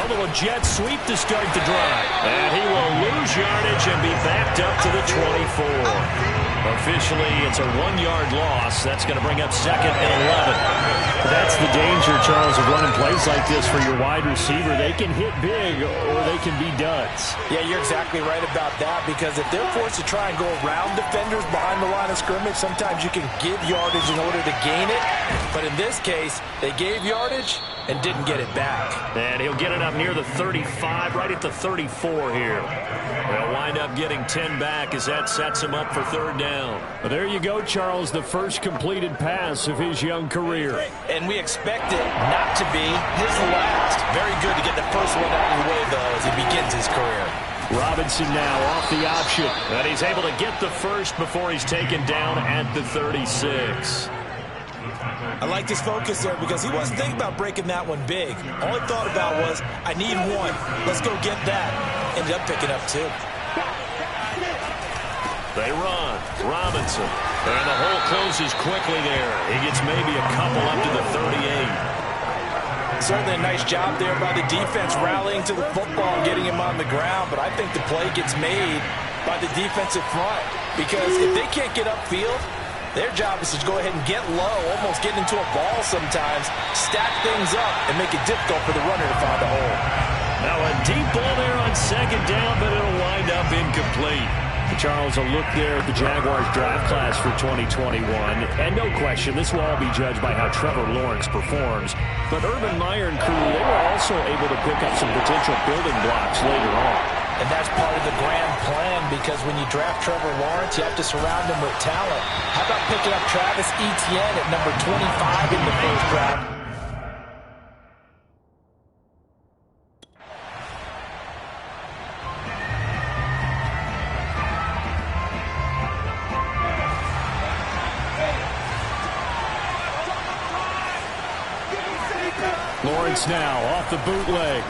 A little jet sweep to start the drive. And he will lose yardage and be backed up to the 24. Officially, it's a 1-yard loss. That's going to bring up 2nd and 11. That's the danger, Charles, of running plays like this for your wide receiver. They can hit big or they can be duds. Yeah, you're exactly right about that, because if they're forced to try and go around defenders behind the line of scrimmage, sometimes you can give yardage in order to gain it. But in this case, they gave yardage and didn't get it back. And he'll get it up near the 35, right at the 34 here. They'll wind up getting 10 back as that sets him up for 3rd down. Well, there you go, Charles, the first completed pass of his young career. And we expect it not to be his last. Very good to get the first one out of the way, though, as he begins his career. Robinson now off the option. And he's able to get the first before he's taken down at the 36. I like his focus there because he wasn't thinking about breaking that one big. All he thought about was, I need one. Let's go get that. Ended up picking up 2. They run. Robinson. And the hole closes quickly there. He gets maybe a couple up to the 38. Certainly a nice job there by the defense rallying to the football and getting him on the ground. But I think the play gets made by the defensive front, because if they can't get upfield, their job is to go ahead and get low, almost get into a ball sometimes, stack things up, and make it difficult for the runner to find a hole. Now a deep ball there on 2nd down, but it'll wind up incomplete. Charles, a look there at the Jaguars draft class for 2021. And no question, this will all be judged by how Trevor Lawrence performs. But Urban Meyer and crew, they were also able to pick up some potential building blocks later on. And that's part of the grand plan, because when you draft Trevor Lawrence, you have to surround him with talent. How about picking up Travis Etienne at number 25 in the first round? Lawrence now off the bootleg.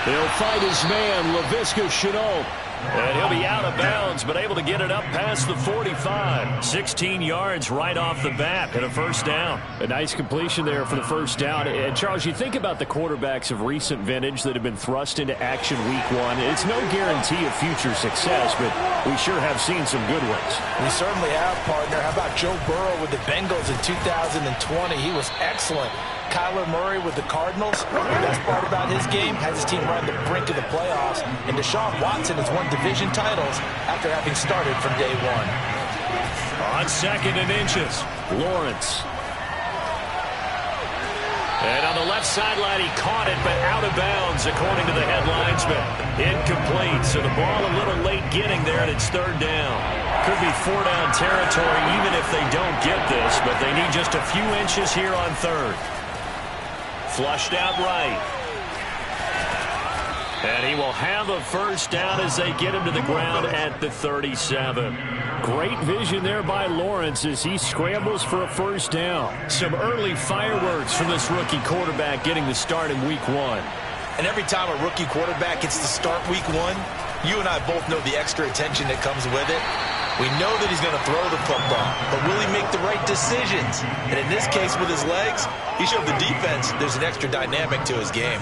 He'll fight his man, Laviska Shenault. And he'll be out of bounds, but able to get it up past the 45. 16 yards right off the bat and a first down. A nice completion there for the first down. And Charles, you think about the quarterbacks of recent vintage that have been thrust into action week 1. It's no guarantee of future success, but we sure have seen some good ones. We certainly have, partner. How about Joe Burrow with the Bengals in 2020? He was excellent. Kyler Murray with the Cardinals. The best part about his game, has his team right on the brink of the playoffs. And Deshaun Watson has won division titles after having started from day 1. On 2nd and inches, Lawrence. And on the left sideline, he caught it, but out of bounds, according to the headlinesman. Incomplete, so the ball a little late getting there, and it's 3rd down. Could be 4-down territory even if they don't get this, but they need just a few inches here on 3rd. Flushed out right. And he will have a first down as they get him to the ground at the 37. Great vision there by Lawrence as he scrambles for a first down. Some early fireworks from this rookie quarterback getting the start in week 1. And every time a rookie quarterback gets to start week 1, you and I both know the extra attention that comes with it. We know that he's going to throw the football, but will he make the right decisions? And in this case, with his legs, he showed the defense there's an extra dynamic to his game.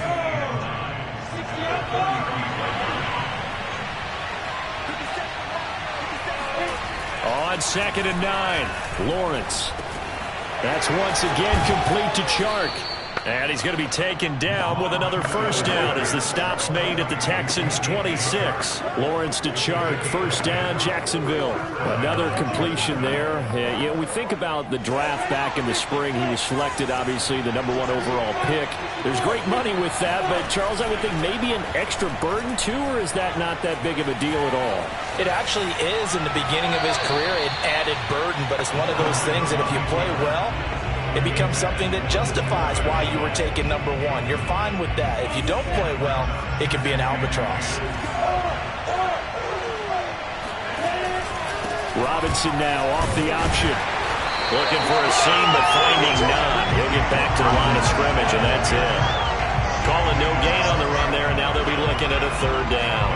On 2nd and 9, Lawrence. That's once again complete to Chark. And he's going to be taken down with another first down as the stop's made at the Texans' 26. Lawrence to Chark, first down, Jacksonville. Another completion there. You know, we think about the draft back in the spring. He was selected, obviously, the #1 overall pick. There's great money with that, but Charles, I would think maybe an extra burden too, or is that not that big of a deal at all? It actually is in the beginning of his career, an added burden, but it's one of those things that if you play well, it becomes something that justifies why you were taken #1. You're fine with that. If you don't play well, it can be an albatross. Robinson now off the option. Looking for a seam, but finding none. He'll get back to the line of scrimmage, and that's it. Calling no gain on the run there, and now they'll be looking at a 3rd down.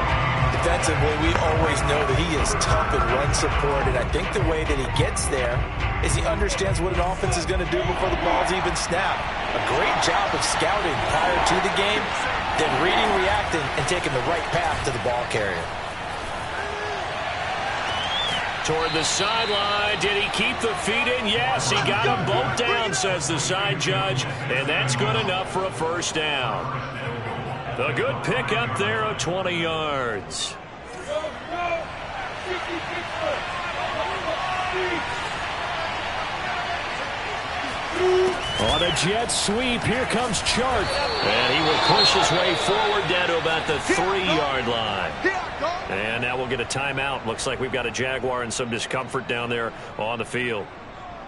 defensively, we always know that he is tough in run support, and I think the way that he gets there is he understands what an offense is going to do before the ball's even snapped. A great job of scouting prior to the game, then reading, reacting, and taking the right path to the ball carrier. Toward the sideline. Did he keep the feet in? Yes, he got them both down, says the side judge, and that's good enough for a first down. A good pick up there of 20 yards. On a jet sweep, here comes Chark. And he will push his way forward down to about the 3-yard line. And now we'll get a timeout. Looks like we've got a Jaguar and some discomfort down there on the field.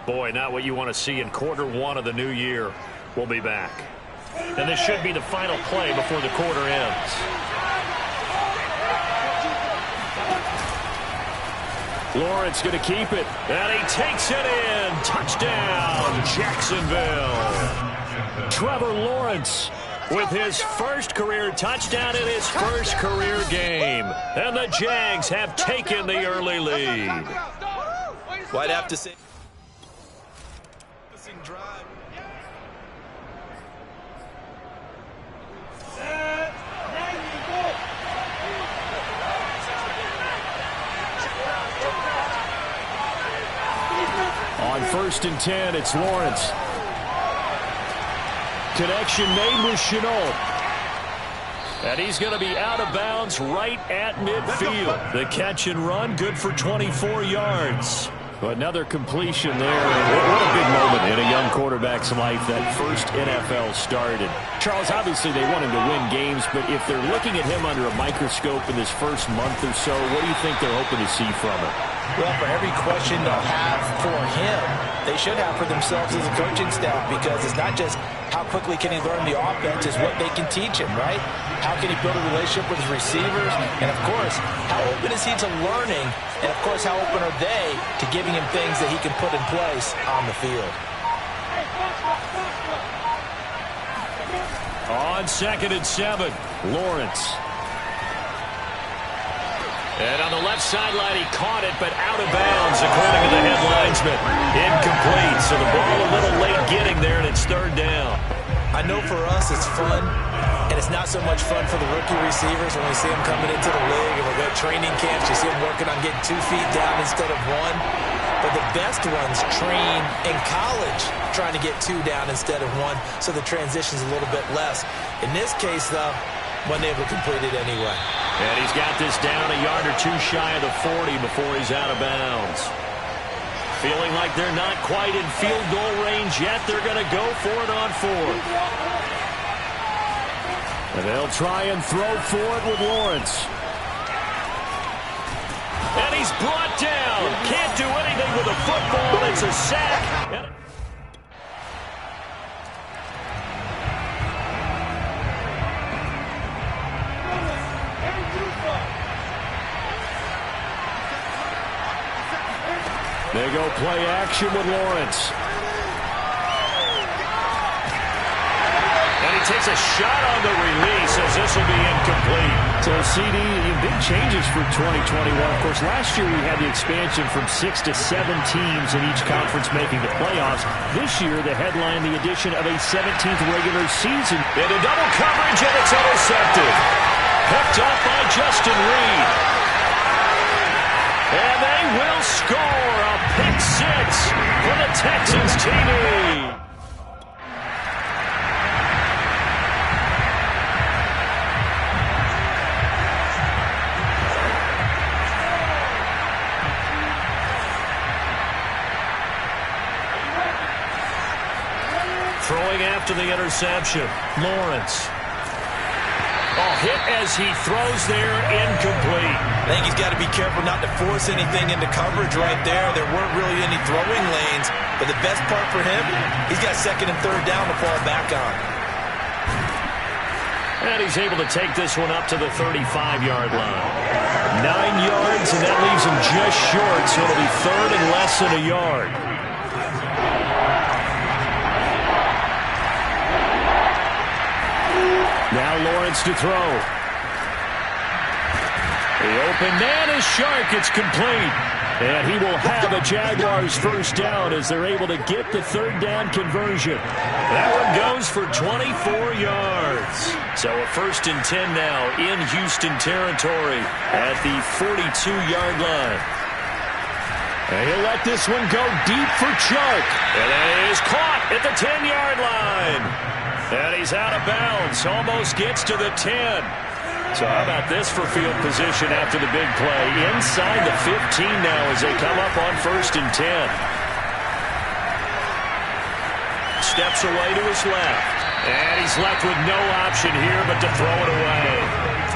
Boy, not what you want to see in quarter one of the new year. We'll be back. And this should be the final play before the quarter ends. Lawrence going to keep it. And he takes it in. Touchdown, Jacksonville. Trevor Lawrence with his first career touchdown in his first career game. And the Jags have taken the early lead. Well, I'd have to say... On 1st and 10, it's Lawrence. Connection made with Chenault. And he's going to be out of bounds right at midfield. The catch and run, good for 24 yards. Another completion there. What a big moment in a young quarterback's life, that first NFL started. Charles, obviously they want him to win games, but if they're looking at him under a microscope in this first month or so, what do you think they're hoping to see from him? Well, for every question they'll have for him, they should have for themselves as a coaching staff, because it's not just how quickly can he learn the offense, it's what they can teach him, right? How can he build a relationship with his receivers? And, of course, how open is he to learning? And, of course, how open are they to giving him things that he can put in place on the field? On 2nd and 7, Lawrence. And on the left sideline, he caught it, but out of bounds, according to the head linesman. Incomplete, so the ball a little late getting there, and it's 3rd down. I know for us it's fun, and it's not so much fun for the rookie receivers when we see them coming into the league and we go to training camps. You see them working on getting 2 feet down instead of 1. But the best ones train in college trying to get 2 down instead of 1, so the transition's a little bit less. In this case, though, wasn't able to complete it anyway. And he's got this down a yard or 2 shy of the 40 before he's out of bounds. Feeling like they're not quite in field goal range yet. They're going to go for it on 4th. And they'll try and throw for it with Lawrence. And he's brought down. Can't do anything with the football. It's a sack. They go play action with Lawrence. And he takes a shot on the release as this will be incomplete. So, CD, big changes for 2021. Of course, last year we had the expansion from 6 to 7 teams in each conference making the playoffs. This year, the headline, the addition of a 17th regular season. Into double coverage, and it's intercepted. Picked up by Justin Reed. And they will score a pick 6 for the Texans TV. Throwing after the interception, Lawrence. Oh, hit as he throws there, incomplete. I think he's got to be careful not to force anything into coverage right there. There weren't really any throwing lanes, but the best part for him, he's got 2nd and 3rd down to fall back on. And he's able to take this one up to the 35-yard line. 9 yards, and that leaves him just short, so it'll be 3rd and less than a yard. Now Lawrence to throw. The open man is Shark. It's complete. And he will have a Jaguars first down as they're able to get the third down conversion. That one goes for 24 yards. So a 1st and 10 now in Houston territory at the 42-yard line. And he'll let this one go deep for Shark. And it is caught at the 10-yard line. And he's out of bounds. Almost gets to the 10. So how about this for field position after the big play? Inside the 15 now as they come up on 1st and 10. Steps away to his left. And he's left with no option here but to throw it away.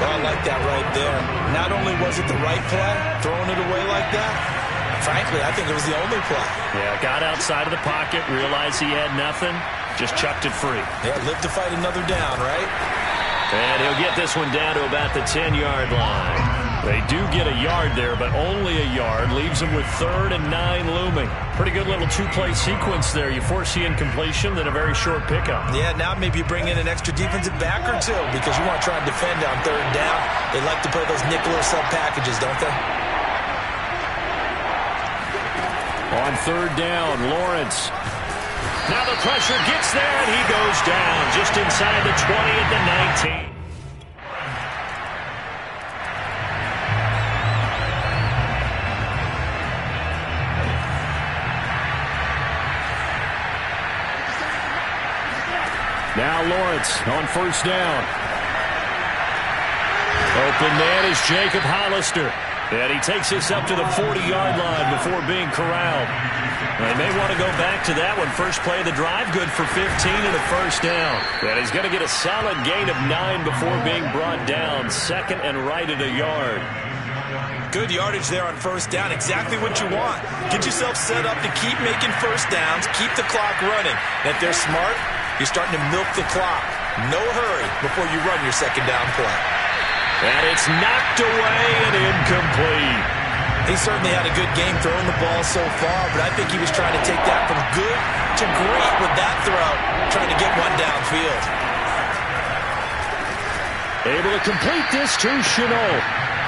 Oh, I like that right there. Not only was it the right play, throwing it away like that, frankly, I think it was the only play. Yeah, got outside of the pocket, realized he had nothing, just chucked it free. Yeah, live to fight another down, right? And he'll get this one down to about the 10-yard line. They do get a yard there, but only a yard. Leaves them with 3rd and 9 looming. Pretty good little two-play sequence there. You force the incompletion, then a very short pickup. Yeah, now maybe you bring in an extra defensive back or two because you want to try and defend on 3rd down. They like to play those nickel or sub packages, don't they? On 3rd down, Lawrence. Now the pressure gets there, and he goes down just inside the 20 at the 19. Now Lawrence on 1st down. Open man is Jacob Hollister. And he takes this up to the 40-yard line before being corralled. They may want to go back to that one. First play of the drive, good for 15 and a 1st down. And he's going to get a solid gain of 9 before being brought down. 2nd and right at a yard. Good yardage there on 1st down. Exactly what you want. Get yourself set up to keep making 1st downs, keep the clock running. And if they're smart, you're starting to milk the clock. No hurry before you run your 2nd down play. And it's knocked away and incomplete. He certainly had a good game throwing the ball so far, but I think he was trying to take that from good to great with that throw, trying to get one downfield. Able to complete this to Chenault.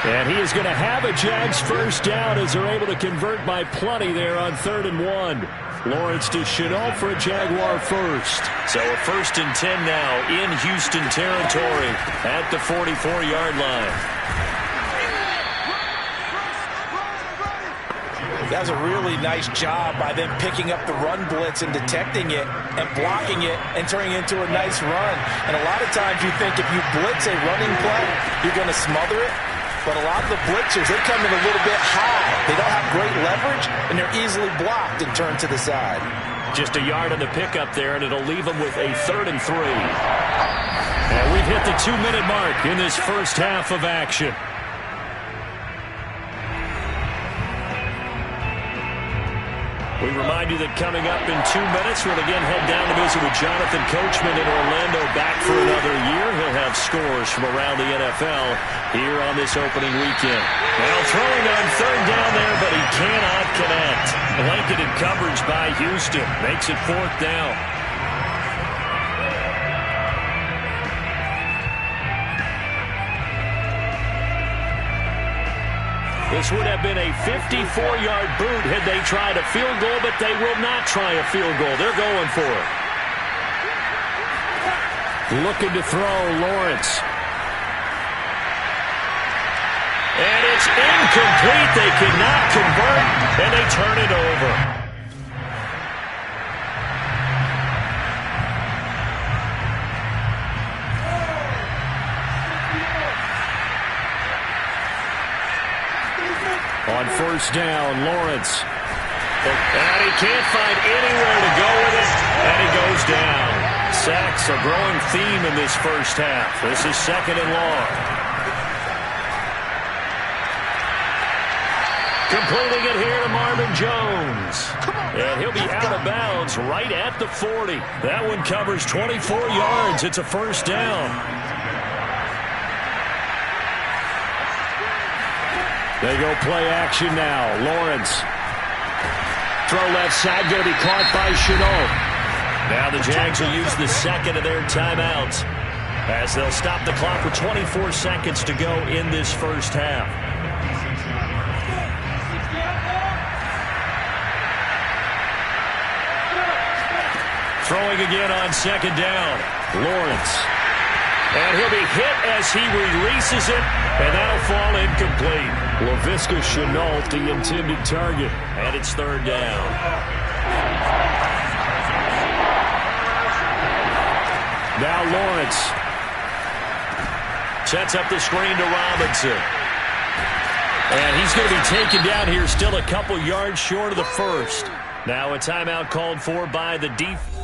And he is going to have a Jags first down as they're able to convert by plenty there on 3rd and 1. Lawrence to Chenault for a Jaguar first. So a 1st and 10 now in Houston territory at the 44-yard line. That was a really nice job by them picking up the run blitz and detecting it and blocking it and turning it into a nice run. And a lot of times you think if you blitz a running play, you're going to smother it. But a lot of the blitzers, they come in a little bit high. They don't have great leverage, and they're easily blocked and turned to the side. Just a yard on the pickup there, and it'll leave them with a 3rd and 3. And we've hit the 2-minute mark in this first half of action. We remind you that coming up in 2 minutes, we'll again head down to visit with Jonathan Coachman in Orlando, back for another year. He'll have scores from around the NFL here on this opening weekend. Well, throwing on 3rd down there, but he cannot connect. Blanketed coverage by Houston. Makes it 4th down. This would have been a 54-yard boot had they tried a field goal, but they will not try a field goal. They're going for it. Looking to throw, Lawrence. And it's incomplete. They cannot convert, and they turn it over. On 1st down, Lawrence. And he can't find anywhere to go with it, and he goes down. Sacks, a growing theme in this first half. This is 2nd and long. Completing it here to Marvin Jones. And he'll be out of bounds right at the 40. That one covers 24 yards. It's a 1st down. They go play action now. Lawrence. Throw left side, going to be caught by Chenault. Now the Jags will use the 2nd of their timeouts. as they'll stop the clock with 24 seconds to go in this first half. Throwing again on second down. Lawrence. And he'll be hit as he releases it, and that'll fall incomplete. Laviska Shenault, the intended target, and it's third down. Now Lawrence sets up the screen to Robinson. And he's going to be taken down here, still a couple yards short of the first. Now a timeout called for by the defense.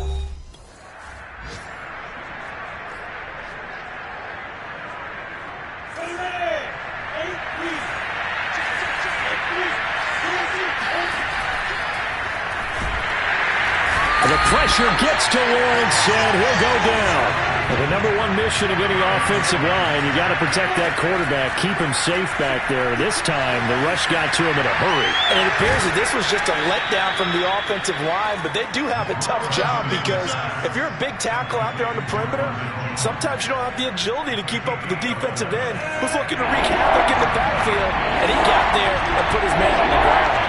The pressure gets to Lawrence, and he'll go down. And the number one mission of any offensive line, you got to protect that quarterback, keep him safe back there. This time, the rush got to him in a hurry. And it appears that this was just a letdown from the offensive line, but they do have a tough job because if you're a big tackle out there on the perimeter, sometimes you don't have the agility to keep up with the defensive end who's looking to wreak havoc in the backfield, and he got there and put his man on the ground.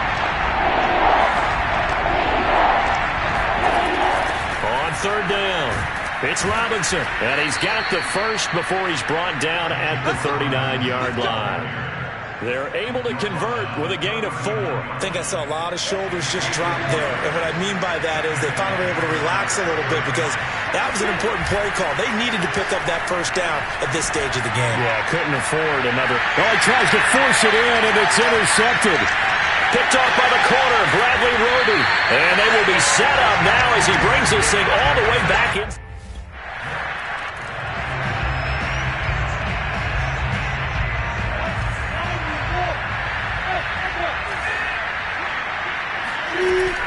Third down. It's Robinson, and he's got the first before he's brought down at the 39-yard line. They're able to convert with a gain of 4. I think I saw a lot of shoulders just drop there, and what I mean by that is they finally were able to relax a little bit because that was an important play call. They needed to pick up that first down at this stage of the game. Yeah, couldn't afford another. Oh, he tries to force it in, and it's intercepted. Picked off by the corner, Bradley Roby. And they will be set up now as he brings this thing all the way back in.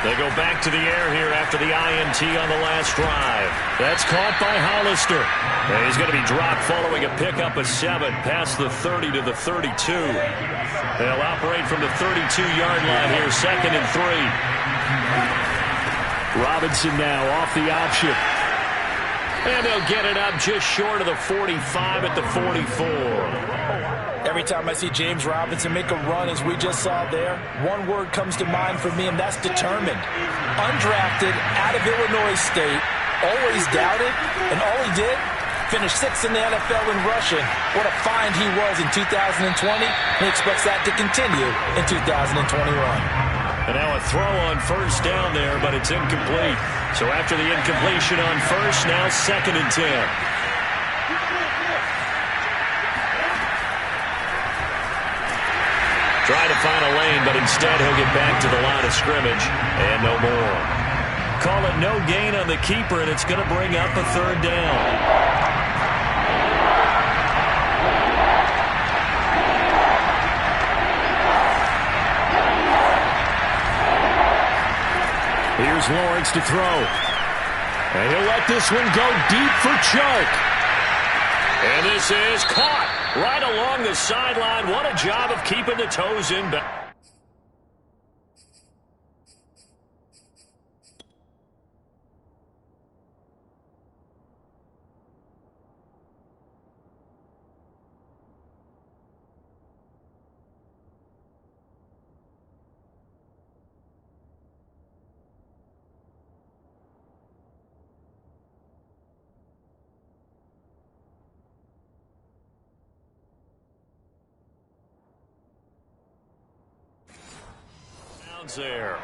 They go back to the air here after the INT on the last drive. That's caught by Hollister. And he's going to be dropped following a pickup of 7 past the 30 to the 32. They'll operate from the 32-yard line here, 2nd and 3. Robinson now off the option. And they'll get it up just short of the 45 at the 44. Every time I see James Robinson make a run, as we just saw there, one word comes to mind for me, and that's determined. Undrafted, out of Illinois State, always doubted, and all he did, finished 6th in the NFL in rushing. What a find he was in 2020, and he expects that to continue in 2021. And now a throw on first down there, but it's incomplete. So after the incompletion on first, now 2nd and 10. Trying to find a lane, but instead he'll get back to the line of scrimmage, and no more. Call it no gain on the keeper, and it's going to bring up a 3rd down. Here's Lawrence to throw. And he'll let this one go deep for Chark. And this is caught right along the sideline. What a job of keeping the toes in. There.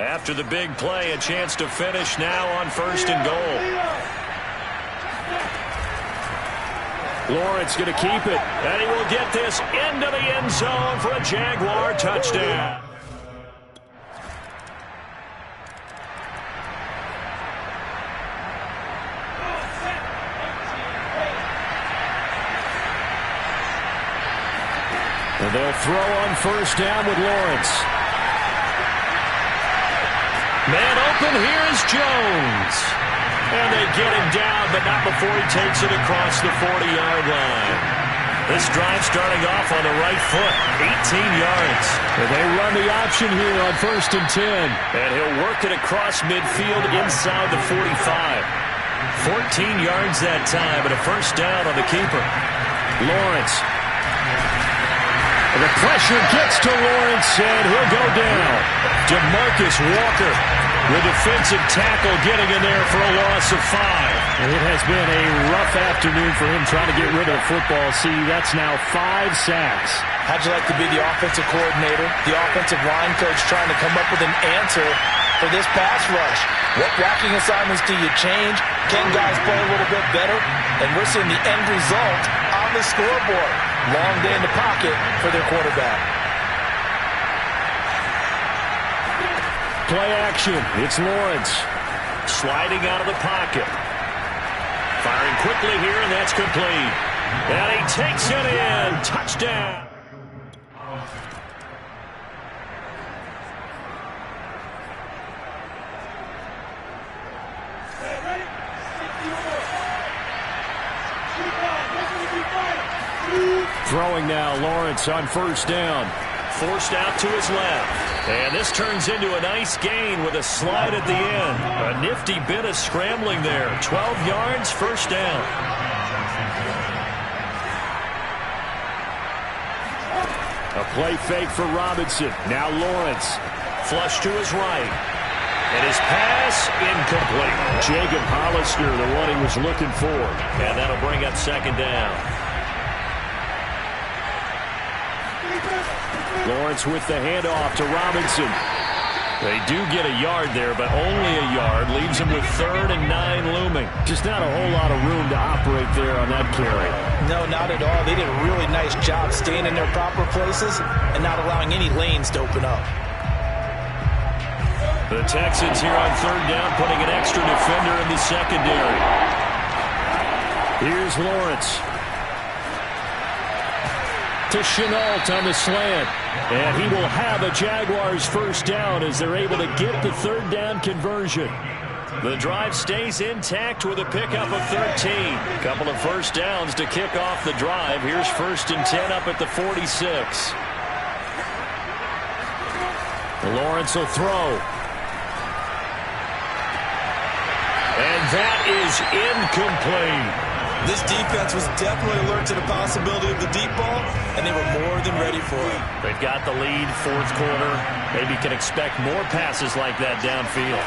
After the big play, a chance to finish now on 1st and goal. Lawrence going to keep it, and he will get this into the end zone for a Jaguar touchdown. And they'll throw on first down with Lawrence. Man open, here's Jones. And they get him down, but not before he takes it across the 40-yard line. This drive starting off on the right foot, 18 yards. And they run the option here on 1st and 10. And he'll work it across midfield inside the 45. 14 yards that time, and a first down on the keeper. Lawrence. The pressure gets to Lawrence, and he'll go down. DeMarcus Walker, the defensive tackle, getting in there for a loss of 5. It has been a rough afternoon for him trying to get rid of the football. See, that's now 5 sacks. How'd you like to be the offensive coordinator, the offensive line coach trying to come up with an answer for this pass rush? What blocking assignments do you change? Can guys play a little bit better? And we're seeing the end result on the scoreboard. Long day in the pocket for their quarterback. Play action. It's Lawrence. Sliding out of the pocket. Firing quickly here, and that's complete. And he takes it in. Touchdown. Throwing now, Lawrence on 1st down. Forced out to his left. And this turns into a nice gain with a slide at the end. A nifty bit of scrambling there. 12 yards, 1st down. A play fake for Robinson. Now Lawrence. Flush to his right. And his pass incomplete. Jacob Hollister, the one he was looking for. And that'll bring up 2nd down. Lawrence with the handoff to Robinson. They do get a yard there, but only a yard. Leaves him with 3rd and 9 looming. Just not a whole lot of room to operate there on that carry. No, not at all. They did a really nice job staying in their proper places and not allowing any lanes to open up. The Texans here on 3rd down, putting an extra defender in the secondary. Here's Lawrence. To Chenault on the slant. And he will have a Jaguars 1st down as they're able to get the 3rd down conversion. The drive stays intact with a pickup of 13. Couple of 1st downs to kick off the drive. Here's 1st and 10 up at the 46. Lawrence will throw. And that is incomplete. This defense was definitely alert to the possibility of the deep ball, and they were more than ready for it. They've got the lead, 4th quarter. Maybe can expect more passes like that downfield.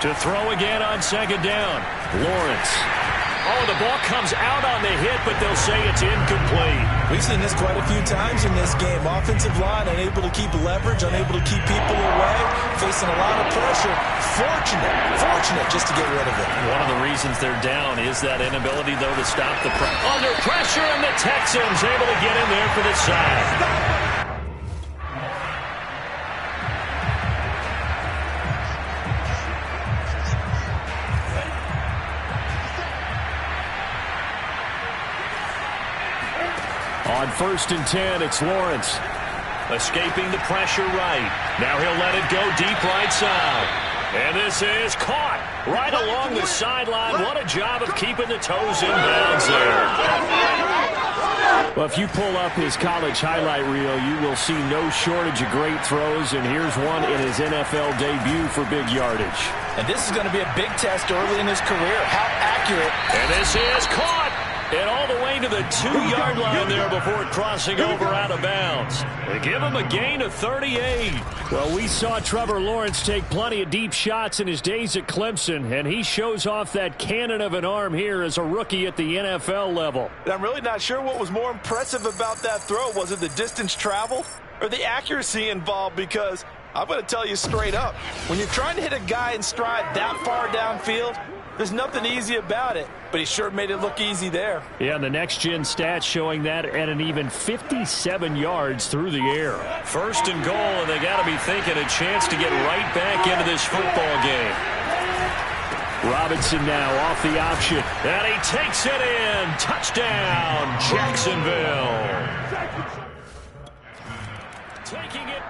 To throw again on 2nd down. Lawrence. Oh, the ball comes out on the hit, but they'll say it's incomplete. We've seen this quite a few times in this game. Offensive line unable to keep leverage, unable to keep people away, facing a lot of pressure. Fortunate just to get rid of it. One of the reasons they're down is that inability, though, to stop the pressure. Under pressure, and the Texans able to get in there for the sack. On 1st and 10, it's Lawrence. Escaping the pressure right. Now he'll let it go deep right side. And this is caught right along the sideline. What a job of keeping the toes in bounds there. Well, if you pull up his college highlight reel, you will see no shortage of great throws, and here's one in his NFL debut for big yardage. And this is going to be a big test early in his career. How accurate. And this is caught. And all the way to the 2-yard line there before crossing over out of bounds. They give him a gain of 38. Well, we saw Trevor Lawrence take plenty of deep shots in his days at Clemson, and he shows off that cannon of an arm here as a rookie at the NFL level. And I'm really not sure what was more impressive about that throw. Was it the distance traveled or the accuracy involved? Because I'm going to tell you straight up, when you're trying to hit a guy in stride that far downfield, there's nothing easy about it, but he sure made it look easy there. Yeah, the next-gen stats showing that at an even 57 yards through the air. 1st and goal, and they got to be thinking a chance to get right back into this football game. Robinson now off the option. And he takes it in. Touchdown, Jacksonville. Taking it.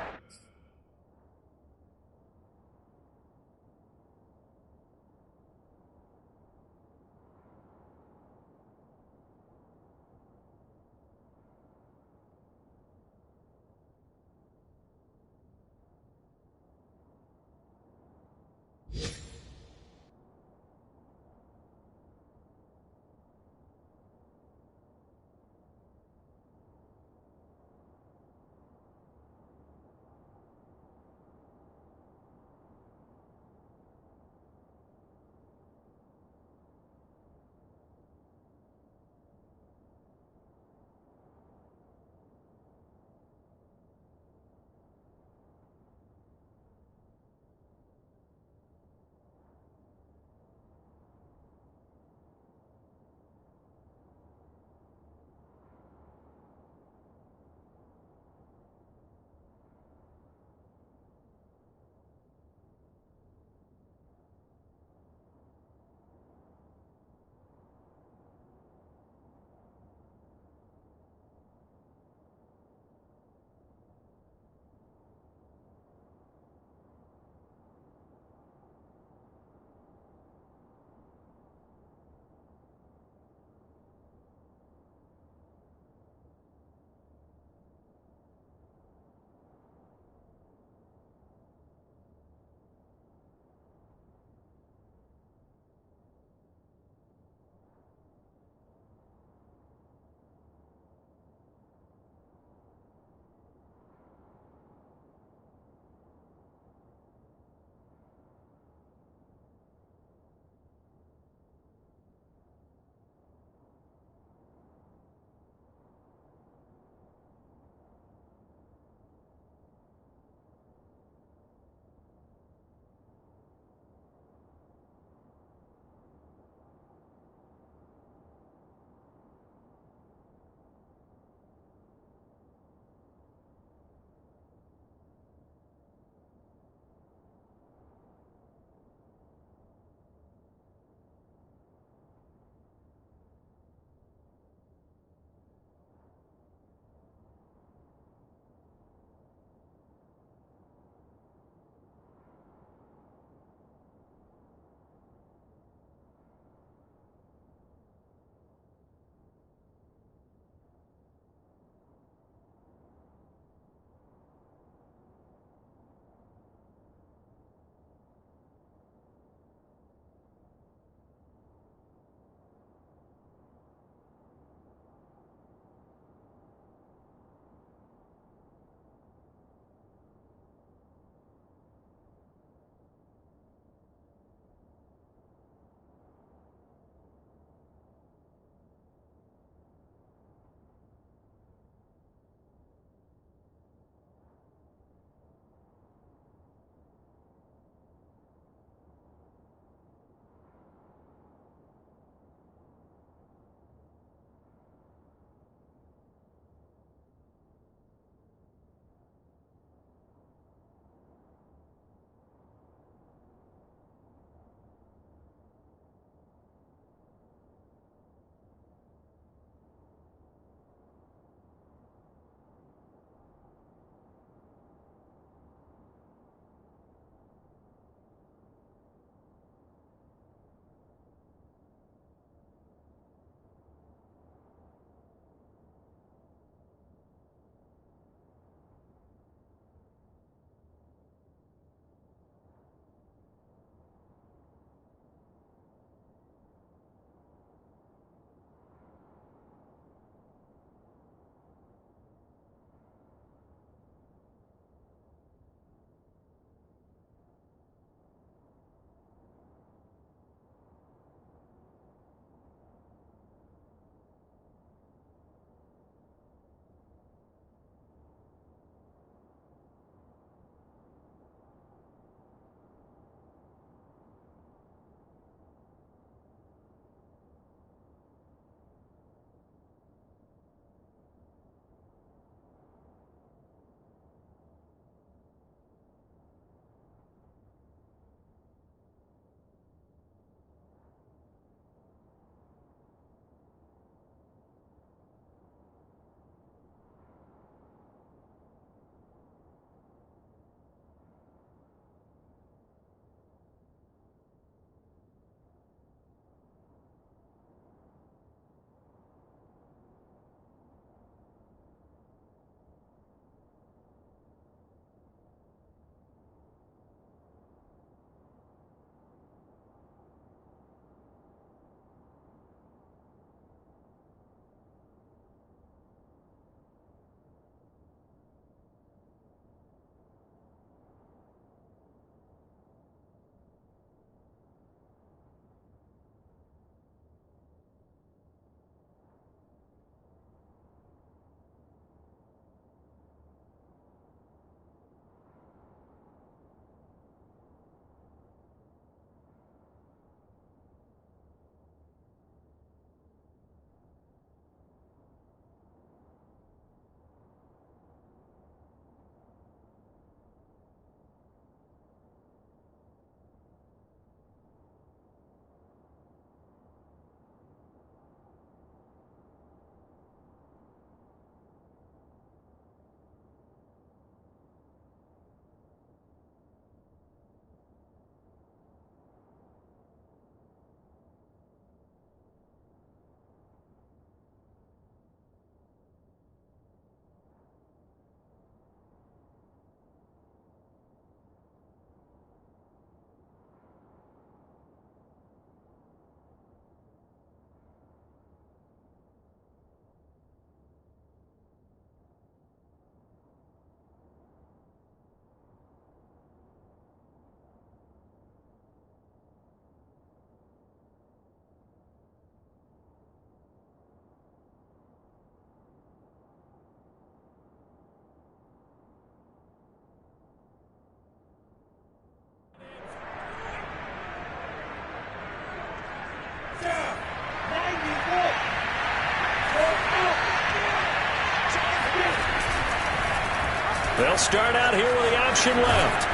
They'll start out here with the option left.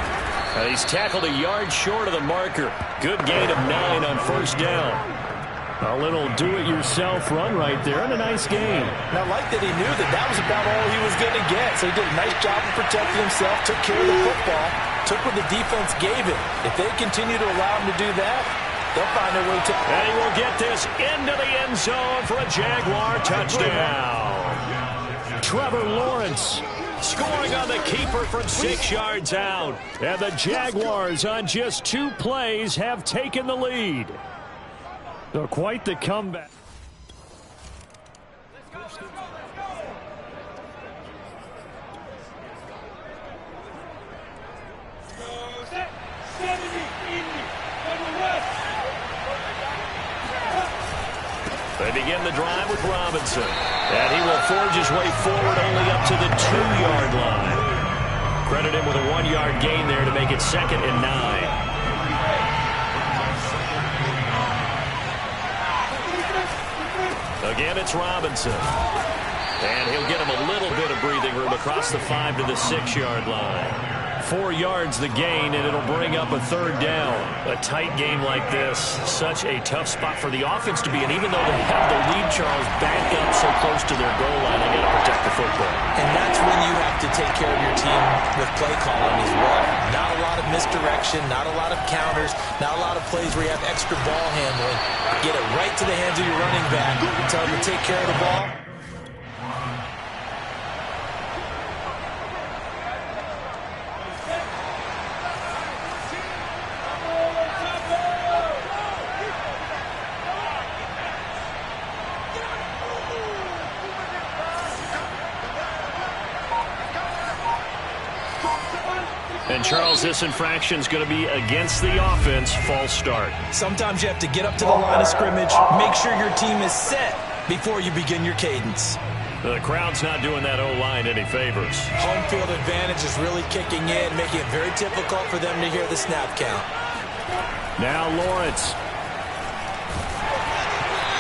He's tackled a yard short of the marker. Good gain of 9 on first down. A little do-it-yourself run right there, and a nice gain. Now, I like that he knew that was about all he was going to get, so he did a nice job of protecting himself, took care of the football, took what the defense gave him. If they continue to allow him to do that, they'll find their way to... And he will get this into the end zone for a Jaguar touchdown. Trevor Lawrence scoring on the keeper from 6 yards out. And the Jaguars on just 2 plays have taken the lead. So quite the comeback. They begin the drive with Robinson. And he will forge his way forward only up to the 2-yard line. Credit him with a 1-yard gain there to make it 2nd and 9. Again, it's Robinson. And he'll get him a little bit of breathing room across the 5 to the 6-yard line. 4 yards the gain, and it'll bring up a 3rd down. A tight game like this, such a tough spot for the offense to be in. Even though they have the lead, Charles, back up so close to their goal line, they got to protect the football. And that's when you have to take care of your team with play calling as well. Not a lot of misdirection, not a lot of counters, not a lot of plays where you have extra ball handling. Get it right to the hands of your running back. Tell him to take care of the ball. And, Charles, this infraction is going to be against the offense. False start. Sometimes you have to get up to the line of scrimmage, make sure your team is set before you begin your cadence. The crowd's not doing that O-line any favors. Home field advantage is really kicking in, making it very difficult for them to hear the snap count. Now Lawrence.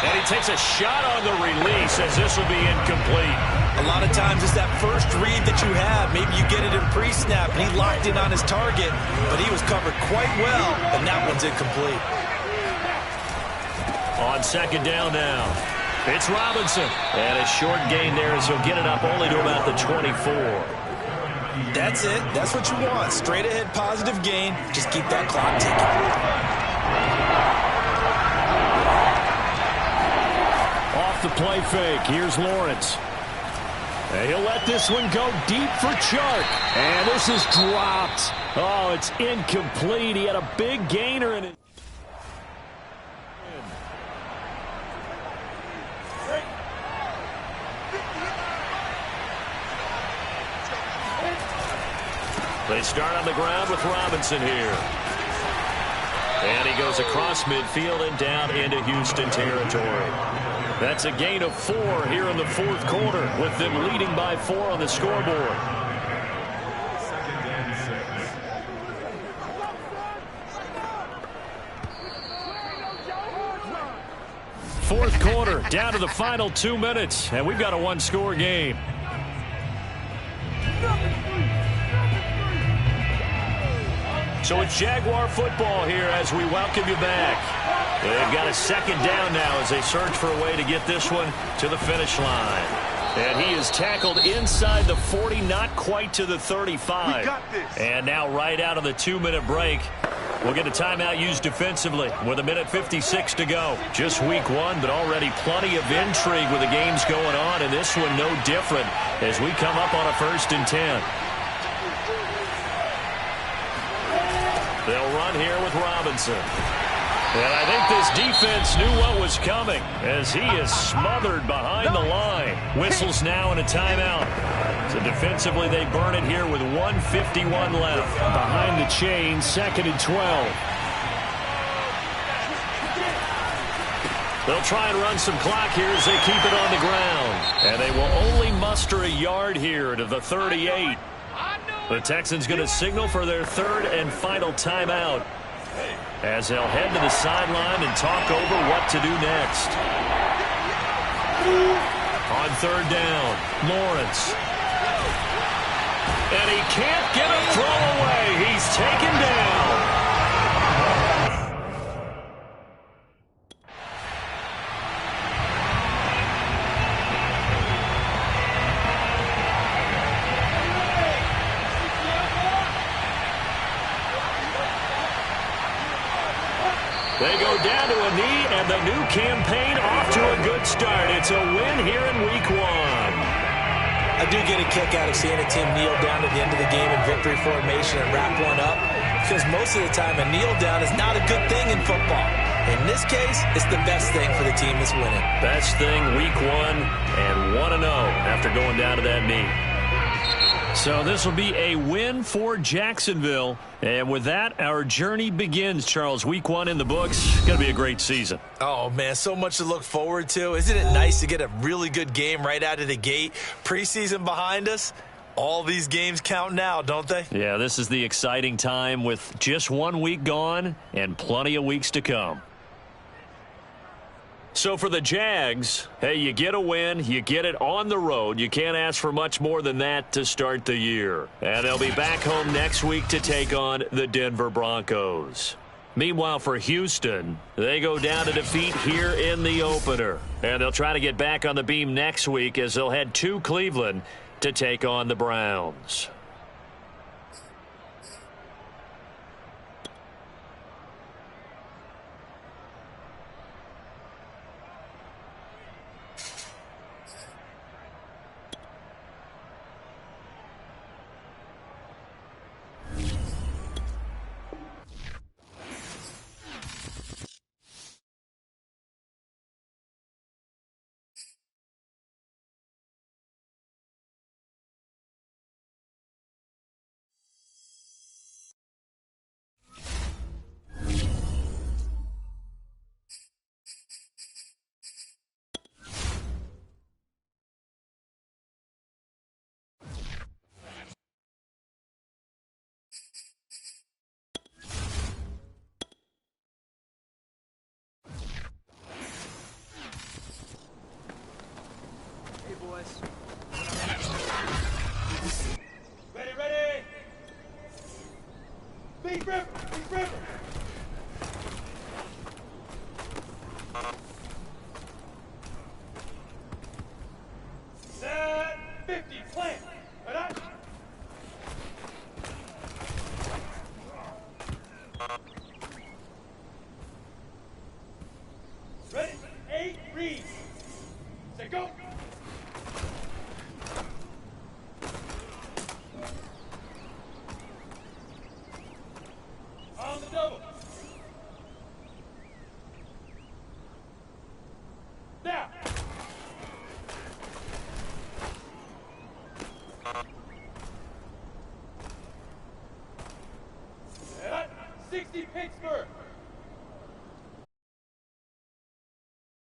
And he takes a shot on the release as this will be incomplete. A lot of times it's that first read that you have. Maybe you get it in pre-snap, and he locked in on his target, but he was covered quite well, and that one's incomplete. On 2nd down now, it's Robinson. And a short gain there as he'll get it up only to about the 24. That's it. That's what you want. Straight ahead positive gain. Just keep that clock ticking. Off the play fake, here's Lawrence. And he'll let this one go deep for Chark. And this is dropped. Oh, it's incomplete. He had a big gainer in it. They start on the ground with Robinson here. And he goes across midfield and down into Houston territory. That's a gain of 4 here in the 4th quarter, with them leading by 4 on the scoreboard. Fourth quarter, down to the final 2 minutes, and we've got a 1-score game. So it's Jaguar football here as we welcome you back. They've got a 2nd down now as they search for a way to get this one to the finish line. And he is tackled inside the 40, not quite to the 35. And now right out of the 2-minute break, we'll get a timeout used defensively with 1:56 to go. Just week 1, but already plenty of intrigue with the games going on, and this one no different as we come up on a 1st and 10. They'll run here with Robinson. And I think this defense knew what was coming as he is smothered behind the line. Whistles now and a timeout. So defensively they burn it here with 1:51 left. Behind the chain, 2nd and 12. They'll try and run some clock here as they keep it on the ground. And they will only muster a yard here to the 38. The Texans going to signal for their 3rd and final timeout as they'll head to the sideline and talk over what to do next. On 3rd down, Lawrence. And he can't get a throw away. He's taken down. They go down to a knee, and the new campaign off to a good start. It's a win here in Week 1. I do get a kick out of seeing a team kneel down at the end of the game in victory formation and wrap one up, because most of the time a kneel down is not a good thing in football. In this case, it's the best thing for the team that's winning. Best thing Week 1 and 1-0 after going down to that knee. So this will be a win for Jacksonville. And with that, our journey begins, Charles. Week 1 in the books. Going to be a great season. Oh, man, so much to look forward to. Isn't it nice to get a really good game right out of the gate? Preseason behind us. All these games count now, don't they? Yeah, this is the exciting time with just 1 week gone and plenty of weeks to come. So for the Jags, hey, you get a win, you get it on the road. You can't ask for much more than that to start the year. And they'll be back home next week to take on the Denver Broncos. Meanwhile, for Houston, they go down to defeat here in the opener. And they'll try to get back on the beam next week as they'll head to Cleveland to take on the Browns. Ready. Big River. Set 50, plant. Ready? Ready, 8, read. Say go. On the double. Now. 60 Pittsburgh.